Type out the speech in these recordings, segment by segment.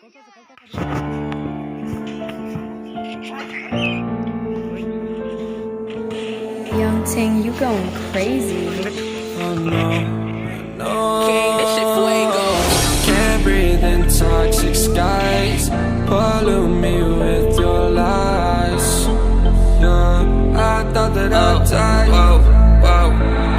Young Ting, you going crazy. Oh no, no. This shit fuego. Can't breathe in toxic skies. Pollute me with your lies. Yeah, I thought that I'd die.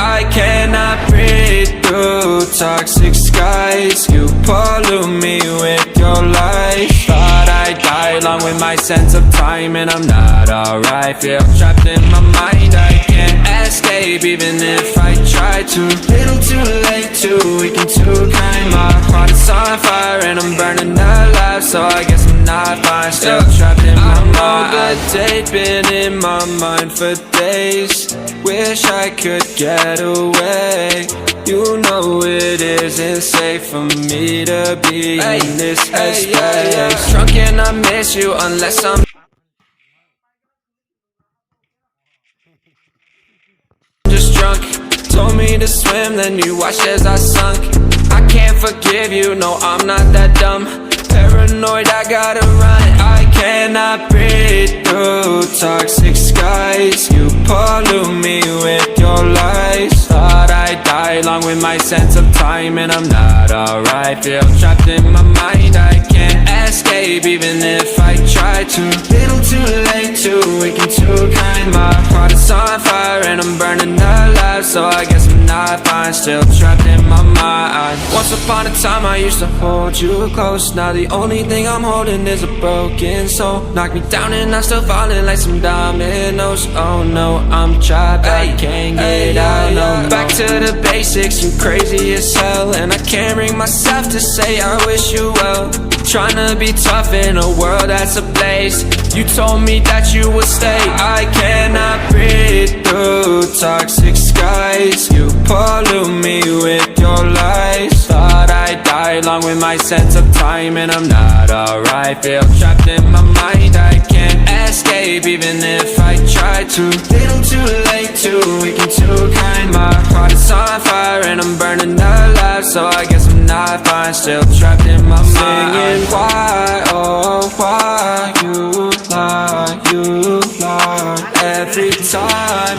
I cannot breathe through toxic skies. You pollute me with your lies. Thought I'd die along with my sense of time, and I'm not alright. Feel trapped in my mind, I can't escape even if I try to. Little too late, too weak and too kind. My heart is on fire and I'm burning alive, so I guess I'm not fine. Still trapped in my mind. The date been in my mind for days. Wish I could get away. You know it isn't safe for me to be in this headspace. Drunk and I miss you unless I'm just drunk. Told me to swim, then you watched as I sunk. I can't forgive you, no, I'm not that dumb. Paranoid, I gotta run. I cannot breathe through toxic skies. You pollute me with your lies. Thought I'd die along with my sense of time, and I'm not alright. Feel trapped in my mind, I can't escape even if I try to. Little too late, too weak and too kind. My heart is on fire and I'm burning alive, so I guess I'm not fine. Still trapped in my mind. Once upon a time I used to hold you close. Now the only thing I'm holding is a broken soul. Knock me down and I'm still falling like some dominoes. Oh no, I'm trapped, I can't get out, no. Back to the basics, you crazy as hell, and I can't bring myself to say I wish you well. Tryna be tough in a world that's ablaze. You told me that you would stay. I cannot breathe through toxic skies. You pollute me with your lies. Thought I'd die along with my sense of time, and I'm not alright. Feel trapped in my mind, I can't escape even if I try to. Little too late, too weak and too kind. My heart is on fire and I'm burning alive, so I guess I'm not fine. Still trapped in my mind. Singing why, oh why you lie, you lie. Every time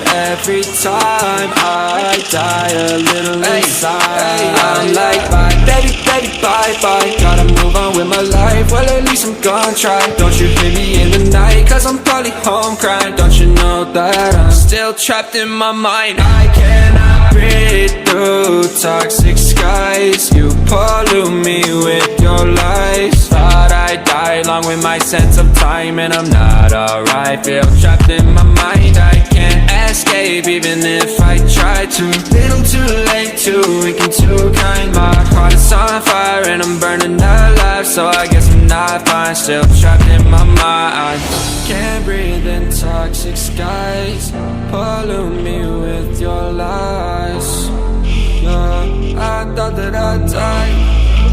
I die a little inside. I'm like bye, baby, baby, bye, bye. Gotta move on with my life, well at least I'm gonna try. Don't you hear me in the night, cause I'm probably home crying. Don't you know that I'm still trapped in my mind. I cannot breathe through toxic skies. You pollute me with your lies. Thought I'd die along with my sense of time, and I'm not alright. Feel trapped in my mind, I can't escape even if I try to. Little too late, too weak and too kind. My heart is on fire and I'm burning alive, so I guess I'm not fine. Still trapped in my mind. Can't breathe in toxic skies. Pollute me with your lies. Yeah, I thought that I'd die.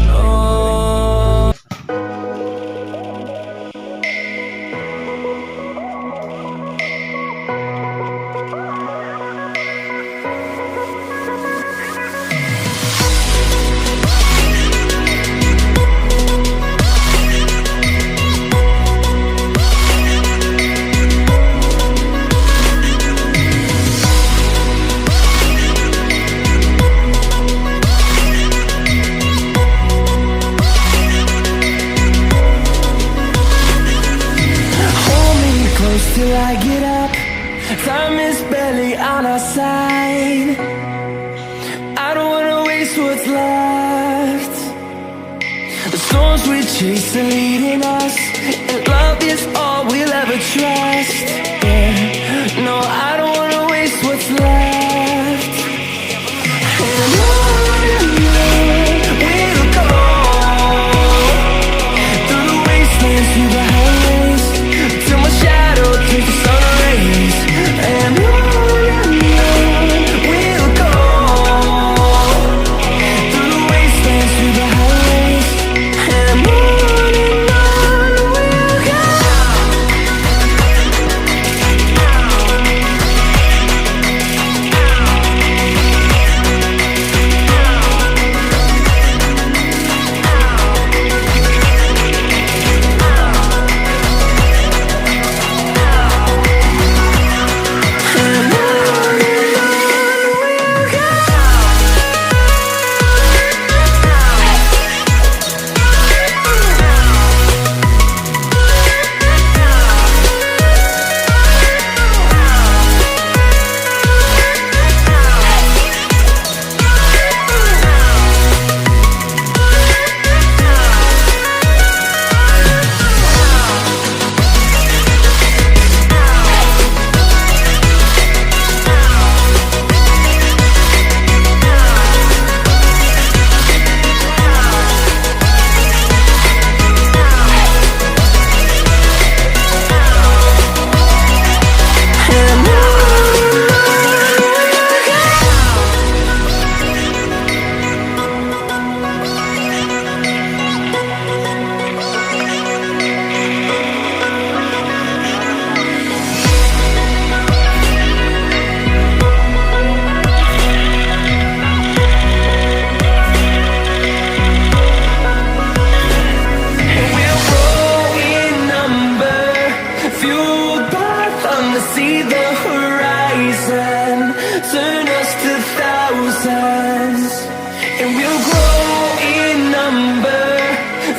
No. Till I get up, time is barely on our side. I don't wanna waste what's left. The storms we chase are leading us, and love is all we'll ever trust. Yeah. No, I don't wanna waste what's left. And on we'll go, through the wastelands, through the highways, till my shadow takes the sun rays. And on we'll go, through the wastelands, through the highways. And on we'll go.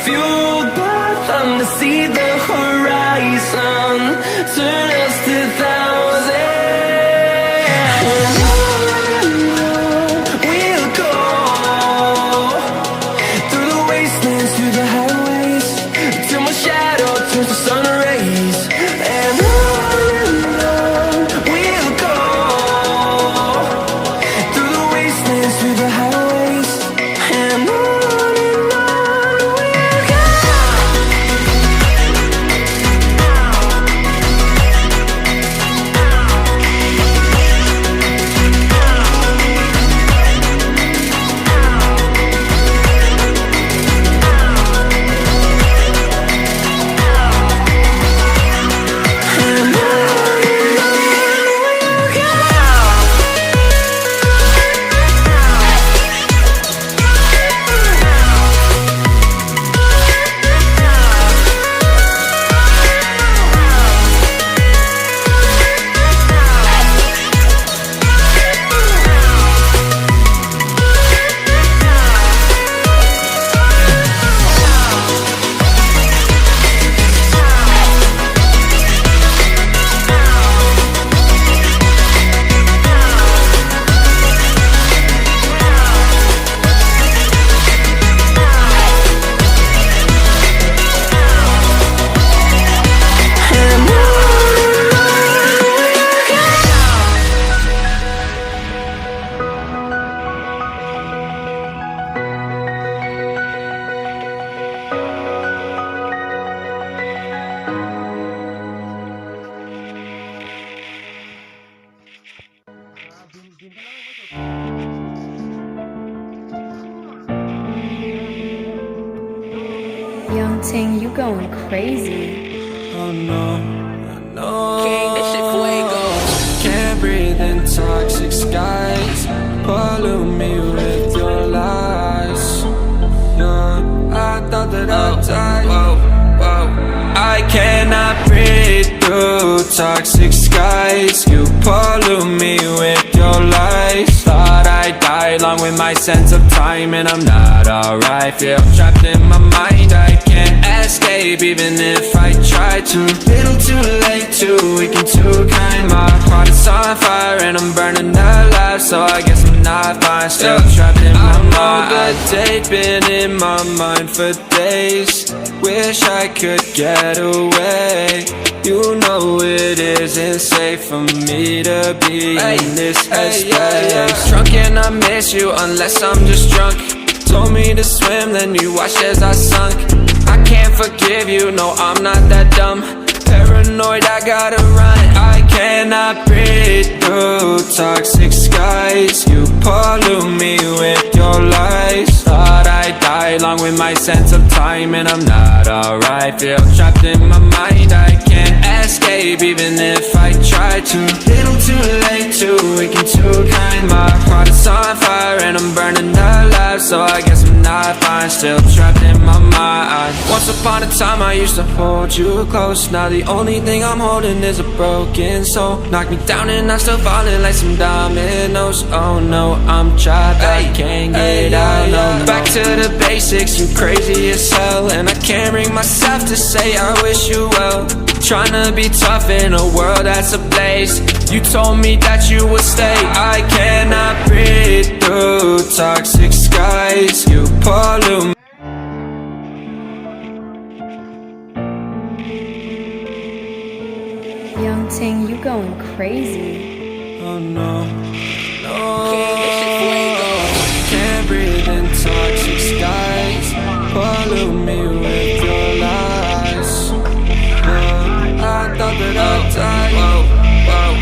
fueled by them to see the horizon, turn us to thousands. And on we'll go, through the wastelands, through the highways, till my shadow turns to sun rays. And on we'll go, through the wastelands, through the highways, and on we'll go. Young Ting, you going crazy. Oh no, I know. King, this shit fuego. Can't breathe in toxic skies. Pollute me with your lies. Yeah, I thought that I'd die. Whoa, whoa. I cannot breathe through toxic skies. You pollute me with your lies. Thought I'd die along with my sense of time, and I'm not alright. Feel trapped in my mind, I can't escape even if I try to. Little too late, too weak and too kind. My heart is on fire and I'm burning alive, so I guess I'm not fine. Still trapped in my mind. The date been in my mind for days. Wish I could get away. You know it isn't safe for me to be in this headspace. Drunk and I miss you unless I'm just drunk. Told me to swim, then you watched as I sunk. I can't forgive you, no, I'm not that dumb. Paranoid, I gotta run. I cannot breathe through toxic skies. You pollute me with your lies. Thought I'd die along with my sense of time, and I'm not alright. Feel trapped in my mind, I can't escape even if I try to. Little too late, too weak and too kind. My heart is on fire and I'm burning alive, so I guess I'm not fine. Still trapped in my mind. Once upon a time I used to hold you close. Now the only thing I'm holding is a broken soul. Knock me down and I'm still falling like some dominoes. Oh no, I'm trapped, I can't get out, no. Back to the basics, you crazy as hell. And I can't bring myself to say I wish you well. Tryna be tough in a world that's ablaze. You told me that you would stay. I cannot breathe through toxic skies. You pollute me. Young Ting, you going crazy. Oh no, no. Can't breathe in toxic skies. Pollute me with your lies. I thought that I'd die. Whoa, whoa.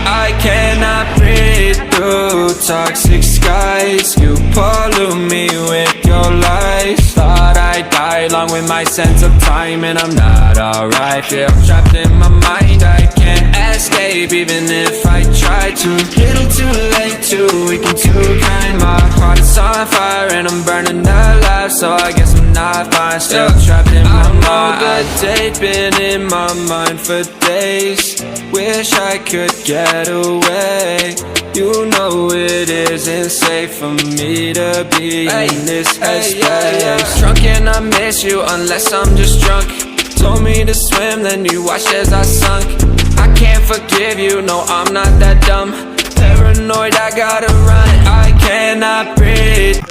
I cannot breathe through toxic skies. You pollute me with your lies. Thought I'd die along with my sense of time, and I'm not alright. Feel trapped in my mind, I can't escape even if I try to. Little too late, too weak and too kind. My heart is on fire and I'm burning alive, so I guess I'm not fine. Still trapped in my mind. I date been in my mind for days. Wish I could get away. You know it isn't safe for me to be in this headspace. Drunk and I miss you unless I'm just drunk. Told me to swim, then you watched as I sunk. I can't forgive you, no I'm not that dumb. Paranoid, I gotta run, I cannot breathe.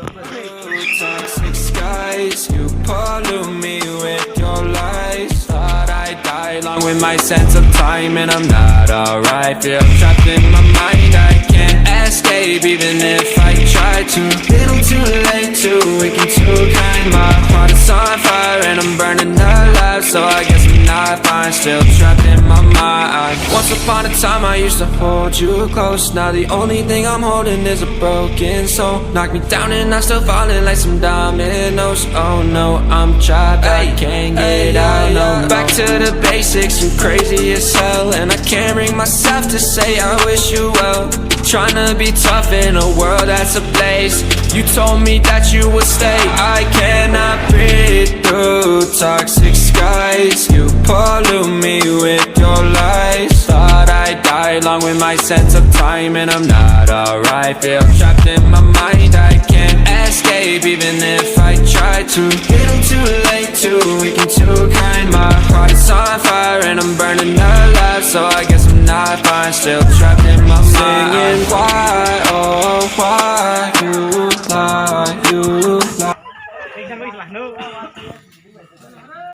Toxic skies, you pollute me with your lies. Thought I'd die along with my sense of time, and I'm not alright. Feel trapped in my mind, I can't escape even if I try to. Little too late, too weak and too kind. My heart is on fire and I'm burning alive, so I guess I'm not fine. Still trapped in my mind. Once upon a time I used to hold you close. Now the only thing I'm holding is a broken soul. Knock me down and I'm still falling like some dominoes. Oh no, I'm trapped, I can't get out, no. Back to the basics, I'm crazy as hell, and I can't bring myself to say I wish you well. Trying to be tough in a world that's ablaze. You told me that you would stay. I cannot breathe through toxic skies. You pollute me with your lies. Thought I'd die along with my sense of time, and I'm not alright. Feel trapped in my mind, I can't escape even if I try to. Little too late, too